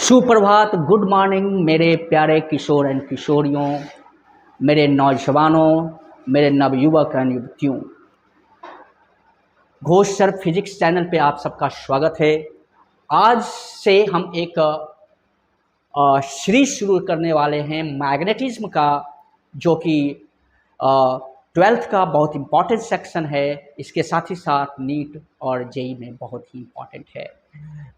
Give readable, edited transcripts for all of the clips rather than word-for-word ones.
सुप्रभात, good morning मेरे प्यारे किशोर एंड किशोरियों, मेरे नौजवानों, मेरे नवयुवक एंड युवतियों। घोष सर फिजिक्स चैनल पे आप सबका स्वागत है। आज से हम एक सीरीज शुरू करने वाले हैं मैग्नेटिज्म का, जो कि 12th का बहुत इम्पॉर्टेंट सेक्शन है। इसके साथ ही साथ नीट और जेई में बहुत ही इम्पॉर्टेंट है।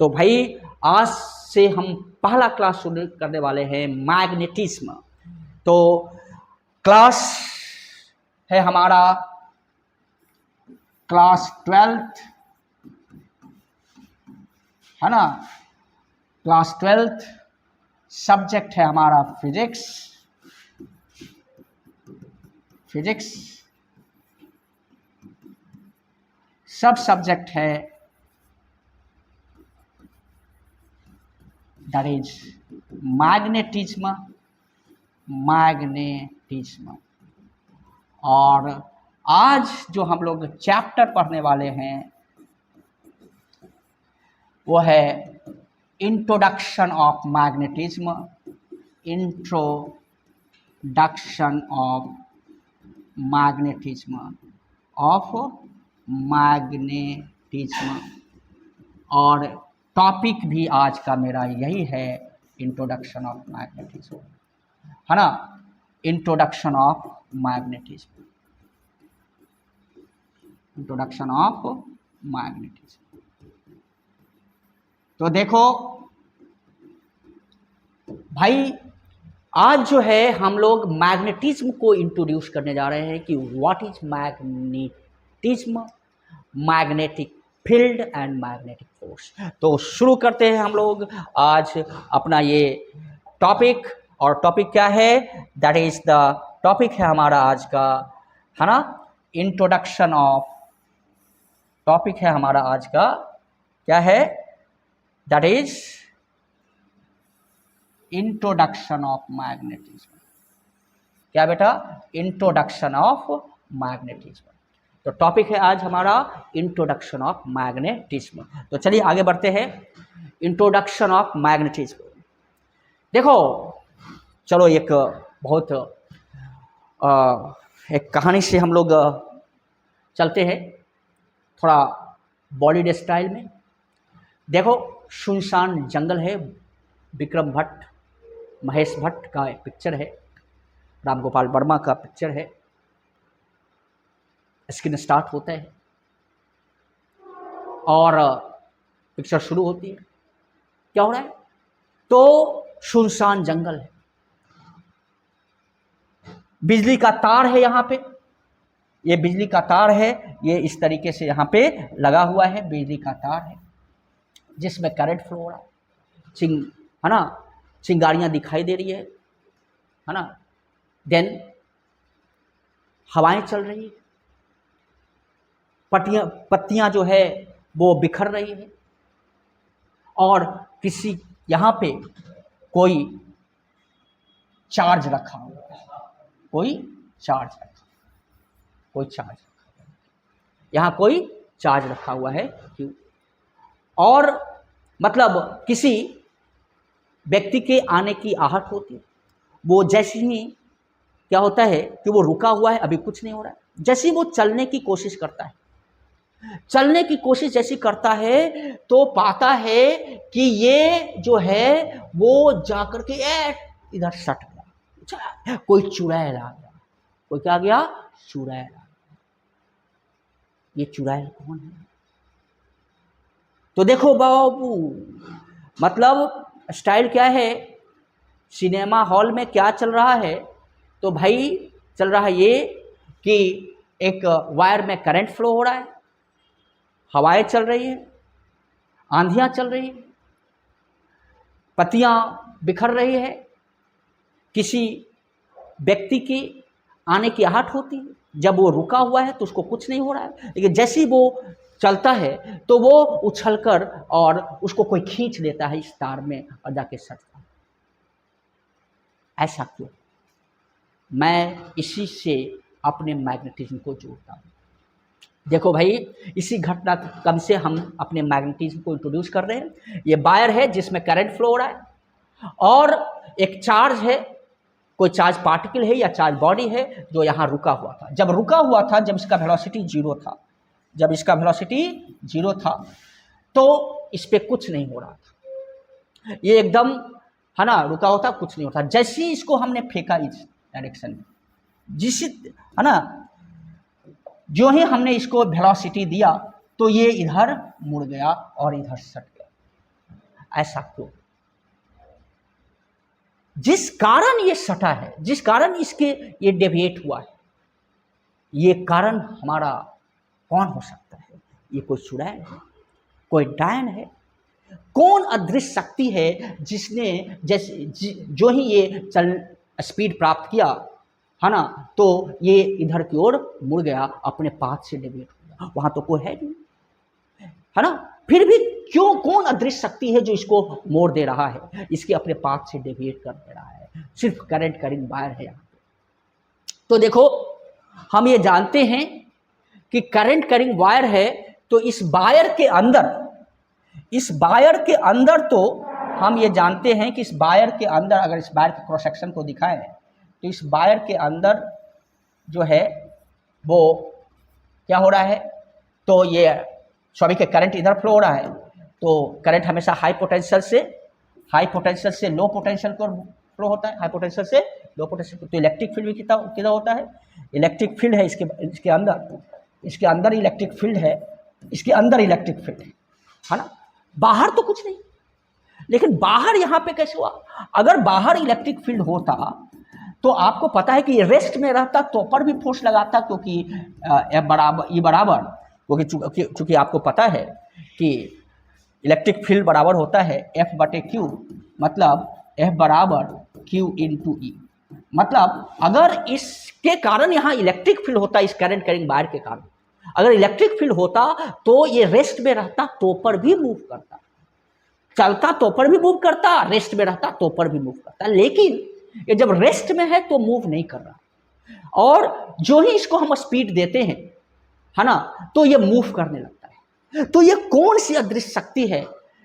तो भाई आज से हम पहला क्लास शुरू करने वाले हैं मैग्नेटिज्म। तो क्लास है हमारा क्लास 12th, है ना। क्लास 12th सब्जेक्ट है हमारा फिजिक्स। सब सब्जेक्ट है दैट इज मैग्नेटिज्म। और आज जो हम लोग चैप्टर पढ़ने वाले हैं वो है इंट्रोडक्शन ऑफ मैग्नेटिज्म। और टॉपिक भी आज का मेरा यही है, इंट्रोडक्शन ऑफ मैग्नेटिज्म, है ना। Introduction of magnetism. तो देखो भाई, आज जो है हम लोग मैग्नेटिज्म को इंट्रोड्यूस करने जा रहे हैं कि what is magnetism, magnetic field and magnetic force. तो शुरू करते हैं हम लोग आज अपना ये टॉपिक। और टॉपिक क्या है? दैट इज द टॉपिक है हमारा आज का, है ना, इंट्रोडक्शन ऑफ। टॉपिक है हमारा आज का क्या है? That is introduction of magnetism. क्या बेटा? Introduction of magnetism. तो टॉपिक है आज हमारा इंट्रोडक्शन ऑफ मैग्नेटिज्म। तो चलिए आगे बढ़ते हैं। Introduction of magnetism. देखो, चलो एक बहुत एक कहानी से हम लोग चलते हैं, थोड़ा बॉलीवुड स्टाइल में। देखो, सुनसान जंगल है, विक्रम भट्ट, महेश भट्ट का पिक्चर है, राम गोपाल वर्मा का पिक्चर है। स्क्रीन स्टार्ट होता है और पिक्चर शुरू होती है। क्या हो रहा है? तो सुनसान जंगल है, बिजली का तार है यहाँ पे। ये बिजली का तार है, ये इस तरीके से यहाँ पे लगा हुआ है। बिजली का तार है जिसमें करंट फ्लो हो रहा है, है ना। चिंगारियाँ दिखाई दे रही है ना। देन हवाएं चल रही है, पत्तियां जो है वो बिखर रही है। और किसी यहाँ पे कोई चार्ज रखा हुआ है, यहाँ कोई चार्ज रखा हुआ है। क्यों? और मतलब किसी व्यक्ति के आने की आहट होती है। वो जैसे ही क्या होता है कि वो रुका हुआ है, अभी कुछ नहीं हो रहा है। जैसे ही वो चलने की कोशिश करता है, जैसी करता है तो पाता है कि ये जो है वो जाकर के इधर सट गया। कोई चुड़ैल आ गया। कोई क्या गया? चुड़ैल आ गया। ये चुड़ैल कौन है? तो देखो बाबू, मतलब स्टाइल क्या है, सिनेमा हॉल में क्या चल रहा है? तो भाई चल रहा है ये कि एक वायर में करंट फ्लो हो रहा है, हवाएं चल रही है, आंधियां चल रही है, पत्तियां बिखर रही है। किसी व्यक्ति की आने की आहट होती है। जब वो रुका हुआ है तो उसको कुछ नहीं हो रहा है, लेकिन जैसे ही वो चलता है तो वो उछलकर और उसको कोई खींच लेता है इस तार में और जाके सटता है। ऐसा क्यों? मैं इसी से अपने मैग्नेटिज्म को जोड़ता हूँ। देखो भाई, इसी घटनाक्रम से हम अपने मैग्नेटिज्म को इंट्रोड्यूस कर रहे हैं। ये वायर है जिसमें करंट फ्लो हो रहा है, और एक चार्ज है, कोई चार्ज पार्टिकल है या चार्ज बॉडी है जो यहाँ रुका हुआ था। जब रुका हुआ था, जब इसका वेलोसिटी जीरो था, जब इसका वेलोसिटी जीरो था तो इस पर कुछ नहीं हो रहा था, ये एकदम है ना रुका होता, कुछ नहीं होता। जैसे ही इसको हमने फेंका इस डायरेक्शन में, जिस है ना, जो ही हमने इसको वेलोसिटी दिया तो ये इधर मुड़ गया और इधर सट गया। ऐसा क्यों? जिस कारण ये सटा है, जिस कारण इसके ये डेविएट हुआ है, ये कारण हमारा कौन हो सकता है? ये कोई चुड़ैल है, कोई डायन है, कौन अदृश्य शक्ति है जिसने जैसे जो ही ये चल स्पीड प्राप्त किया है ना, तो ये इधर की ओर मुड़ गया, अपने पाथ से डेविएट हो गया। वहां तो कोई है नहीं, है ना, फिर भी क्यों, कौन अदृश्य शक्ति है जो इसको मोड़ दे रहा है, इसके अपने पाथ से डेविएट कर दे रहा है? सिर्फ करंट करिंग वायर है यहाँ पे। तो देखो, हम ये जानते हैं कि करंट करिंग वायर है, तो इस वायर के अंदर, इस वायर के अंदर तो हम ये जानते हैं कि इस वायर के अंदर, अगर इस वायर के क्रॉस सेक्शन को दिखाएं तो इस वायर के अंदर जो है वो क्या हो रहा है, तो ये स्वाभाविक करंट इधर फ्लो हो रहा है, तो करंट हमेशा हाई पोटेंशियल से लो पोटेंशियल को फ्लो होता है, हाई पोटेंशियल से लो पोटेंशियल। तो इलेक्ट्रिक फील्ड भी कितना होता है, इलेक्ट्रिक फील्ड है इसके अंदर इलेक्ट्रिक फील्ड है, इसके अंदर इलेक्ट्रिक फील्ड है ना, बाहर तो कुछ नहीं। लेकिन बाहर यहाँ पे कैसे हुआ? अगर बाहर इलेक्ट्रिक फील्ड होता तो आपको पता है कि ये रेस्ट में रहता तो पर भी फोर्स लगाता, क्योंकि F बराबर E बराबर, क्योंकि चूँकि आपको पता है कि इलेक्ट्रिक फील्ड बराबर होता है F/Q, मतलब F बराबर Q × E। मतलब अगर इसके कारण यहाँ इलेक्ट्रिक फील्ड होता, इस करंट करिंग वायर के कारण अगर इलेक्ट्रिक फील्ड होता तो ये रेस्ट में रहता तो पर भी मूव करता, चलता तो पर भी मूव करता, रेस्ट में रहता तो पर भी मूव करता। लेकिन ये जब रेस्ट में है तो मूव नहीं कर रहा, और जो ही इसको हम स्पीड देते हैं है ना, तो ये मूव करने लगता है। तो ये कौन सी अदृश्य शक्ति है,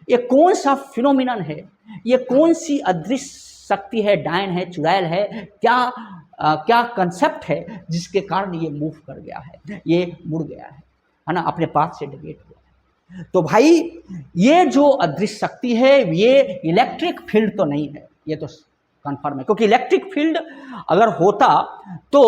ये कौन सा फिनोमिनन है, ये कौन सी अदृश्य शक्ति है, डायन है, चुड़ैल है, क्या कंसेप्ट है जिसके कारण ये मूव कर गया है, ये मुड़ गया है ना, अपने पाथ से डेविएट हुआ है? तो भाई ये जो अदृश्य शक्ति है ये इलेक्ट्रिक फील्ड तो नहीं है, ये तो कंफर्म है। क्योंकि इलेक्ट्रिक फील्ड अगर होता तो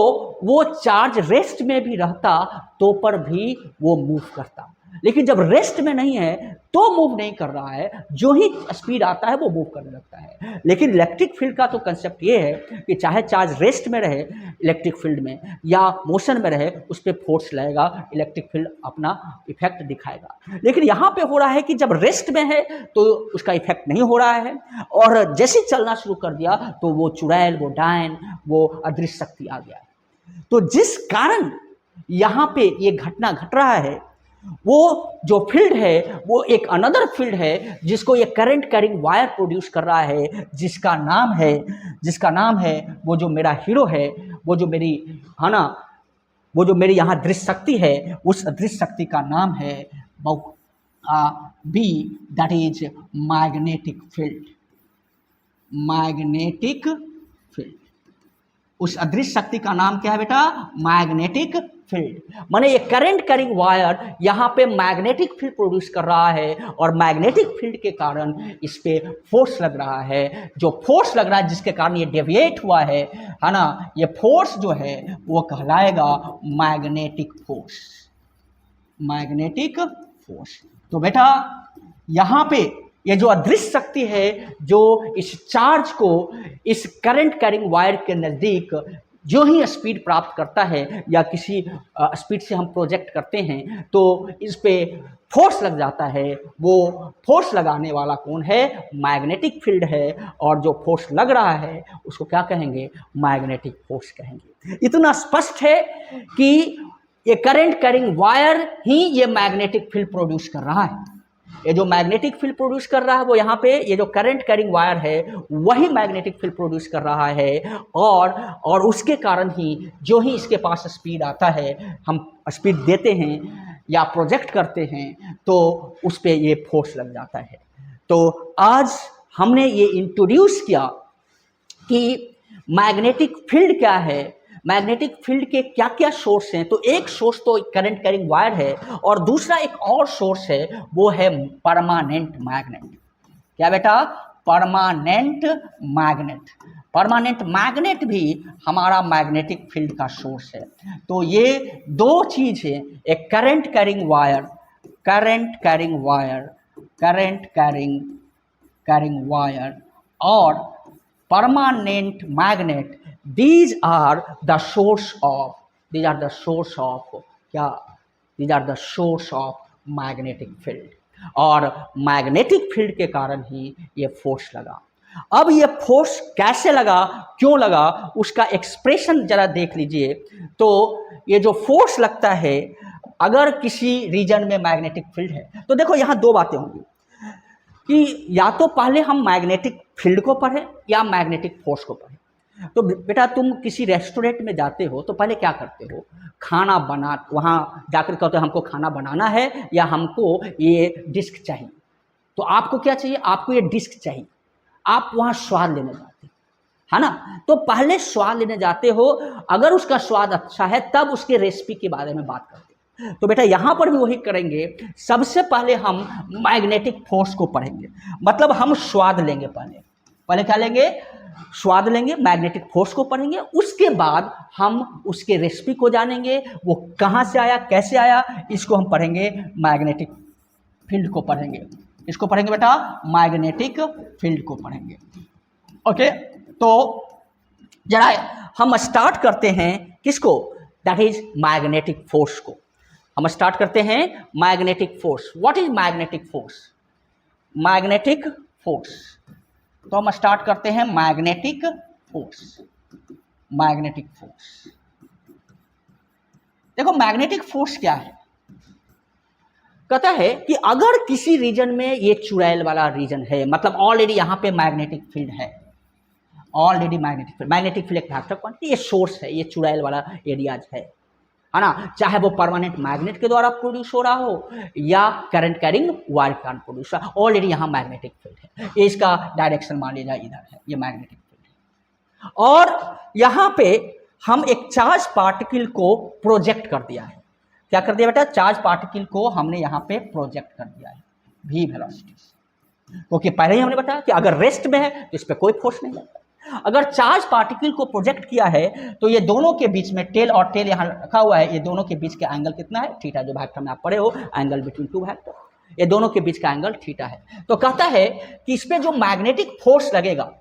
वो चार्ज रेस्ट में भी रहता तो पर भी वो मूव करता, लेकिन जब रेस्ट में नहीं है तो मूव नहीं कर रहा है, जो ही स्पीड आता है वो मूव करने लगता है। लेकिन इलेक्ट्रिक फील्ड का तो कंसेप्ट ये है कि चाहे चार्ज रेस्ट में रहे इलेक्ट्रिक फील्ड में या मोशन में रहे, उस पर फोर्स लगेगा, इलेक्ट्रिक फील्ड अपना इफेक्ट दिखाएगा। लेकिन यहाँ पे हो रहा है कि जब रेस्ट में है तो उसका इफेक्ट नहीं हो रहा है, और जैसे चलना शुरू कर दिया तो वो चुड़ैल, वो डायन, वो अदृश्य शक्ति आ गया। तो जिस कारण यहाँ पे ये घटना घट रहा है, वो जो फील्ड है वो एक अनदर फील्ड है जिसको ये करंट कैरिंग वायर प्रोड्यूस कर रहा है, जिसका नाम है वो जो मेरा हीरो है, वो जो मेरी है ना, वो जो मेरी यहाँ दृश्य शक्ति है, उस दृश्य शक्ति का नाम है B, that is magnetic field. Magnetic field, उस अदृश्य शक्ति का नाम क्या है बेटा? Magnetic field. माने ये करंट कैरिंग वायर यहाँ पे मैग्नेटिक फील्ड प्रोड्यूस कर रहा है, और मैग्नेटिक फील्ड के कारण इस पे फोर्स लग रहा है। जो फोर्स लग रहा है जिसके कारण ये डेविएट हुआ है ना, ये फोर्स जो है वो कहलाएगा मैग्नेटिक फोर्स। Magnetic force. तो बेटा यहाँ पे ये जो अदृश्य शक्ति है जो इस चार्ज को इस करंट कैरिंग वायर के नज़दीक जो ही स्पीड प्राप्त करता है या किसी स्पीड से हम प्रोजेक्ट करते हैं तो इस पे फोर्स लग जाता है। वो फोर्स लगाने वाला कौन है? मैग्नेटिक फील्ड है, और जो फोर्स लग रहा है उसको क्या कहेंगे? मैग्नेटिक फोर्स कहेंगे। इतना स्पष्ट है कि ये करंट कैरिंग वायर ही ये मैग्नेटिक फील्ड प्रोड्यूस कर रहा है। ये जो मैग्नेटिक फील्ड प्रोड्यूस कर रहा है वो यहाँ पे ये जो करंट कैरिंग वायर है वही मैग्नेटिक फील्ड प्रोड्यूस कर रहा है, और उसके कारण ही जो ही इसके पास स्पीड आता है, हम स्पीड देते हैं या प्रोजेक्ट करते हैं तो उस पे ये फोर्स लग जाता है। तो आज हमने ये इंट्रोड्यूस किया कि मैग्नेटिक फील्ड क्या है, मैग्नेटिक फील्ड के क्या क्या सोर्स हैं। तो एक सोर्स तो करंट कैरिंग वायर है और दूसरा एक और सोर्स है, वो है परमानेंट मैग्नेट। क्या बेटा? Permanent magnet. परमानेंट मैग्नेट भी हमारा मैग्नेटिक फील्ड का सोर्स है। तो ये दो चीज है, एक current carrying wire, current carrying wire, current carrying wire और permanent magnet, these are the source of क्या? these are the source of magnetic field। और मैग्नेटिक फील्ड के कारण ही ये फोर्स लगा। अब ये फोर्स कैसे लगा, क्यों लगा, उसका एक्सप्रेशन जरा देख लीजिए। तो ये जो फोर्स लगता है अगर किसी रीजन में मैग्नेटिक फील्ड है, तो देखो यहां दो बातें होंगी कि या तो पहले हम मैग्नेटिक फील्ड को पढ़ें या मैग्नेटिक फोर्स को पढ़ें। तो बेटा तुम किसी रेस्टोरेंट में जाते हो तो पहले क्या करते हो? खाना बना, वहाँ जाकर कहते हो हमको खाना बनाना है या हमको ये डिस्क चाहिए। तो आपको क्या चाहिए? आपको ये डिस्क चाहिए। आप वहाँ स्वाद लेने जाते है ना। तो पहले स्वाद लेने जाते हो, अगर उसका स्वाद अच्छा है तब उसके रेसिपी के बारे में बात करते हो। तो बेटा यहाँ पर भी वही करेंगे, सबसे पहले हम मैग्नेटिक फोर्स को पढ़ेंगे, मतलब हम स्वाद लेंगे। पहले क्या लेंगे? स्वाद लेंगे, मैग्नेटिक फोर्स को पढ़ेंगे, उसके बाद हम उसके रेसिपी को जानेंगे, वो कहाँ से आया, कैसे आया, इसको हम पढ़ेंगे, मैग्नेटिक फील्ड को पढ़ेंगे। इसको पढ़ेंगे बेटा, मैग्नेटिक फील्ड को पढ़ेंगे। ओके, तो जरा हम स्टार्ट करते हैं किसको? दैट इज मैग्नेटिक फोर्स को। हम स्टार्ट करते हैं magnetic force. What is magnetic force? Magnetic force. तो हम स्टार्ट करते हैं मैग्नेटिक फोर्स। मैग्नेटिक फोर्स, देखो मैग्नेटिक फोर्स क्या है? कहता है कि अगर किसी रीजन में ये चुड़ैल वाला रीजन है, मतलब ऑलरेडी यहाँ पे मैग्नेटिक फील्ड है, ऑलरेडी मैग्नेटिक फील्ड एक फैक्टर क्वांटिटी, ये सोर्स है, ये चुड़ैल वाला एरियाज है ना। चाहे वो परमानेंट मैग्नेट के द्वारा प्रोड्यूस हो रहा हो या करंट कैरिंग वायर का प्रोड्यूस हो, ऑलरेडी यहाँ मैग्नेटिक फील्ड है। ये इसका डायरेक्शन मान लीजिए इधर है, ये मैग्नेटिक फील्ड है। और यहाँ पे हम एक चार्ज पार्टिकल को प्रोजेक्ट कर दिया है। क्या कर दिया बेटा? चार्ज पार्टिकल को हमने यहाँ पे प्रोजेक्ट कर दिया है v वेलोसिटी से, क्योंकि पहले ही हमने बताया कि अगर रेस्ट में है तो इस पर कोई फोर्स नहीं लगता। अगर चार्ज पार्टिकल को प्रोजेक्ट किया है तो ये दोनों के बीच में, टेल और टेल यहाँ रखा हुआ है, ये दोनों के बीच का एंगल कितना है? थीटा। जो वेक्टर में आप पढ़े हो, एंगल बिटवीन टू वेक्टर, ये दोनों के बीच का एंगल थीटा है। तो कहता है कि इस पे जो मैग्नेटिक फोर्स लगेगा,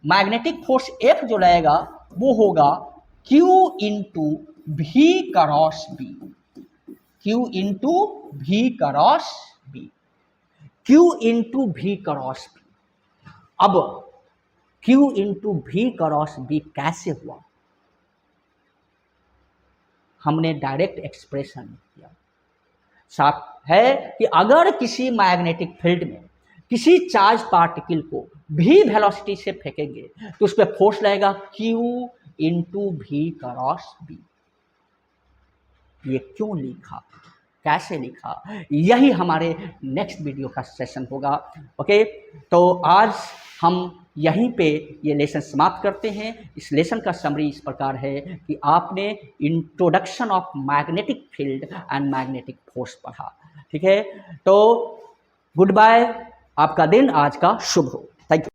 मैग्नेटिक फोर्स F जो लगेगा वो होगा Q into V cross B। Q into V cross B, Q into V cross B। अब Q into V cross B कैसे हुआ? हमने डायरेक्ट एक्सप्रेशन किया। साफ है कि अगर किसी मैग्नेटिक फील्ड में किसी चार्ज पार्टिकल को v वेलोसिटी से फेंकेंगे तो उस पर फोर्स लगेगा Q into V cross B। ये क्यों लिखा, कैसे लिखा, यही हमारे नेक्स्ट वीडियो का सेशन होगा। ओके, तो आज हम यहीं पे ये लेसन समाप्त करते हैं। इस लेसन का समरी इस प्रकार है कि आपने introduction of magnetic field and magnetic force पढ़ा। ठीक है, तो गुड बाय, आपका दिन आज का शुभ हो। Thank you.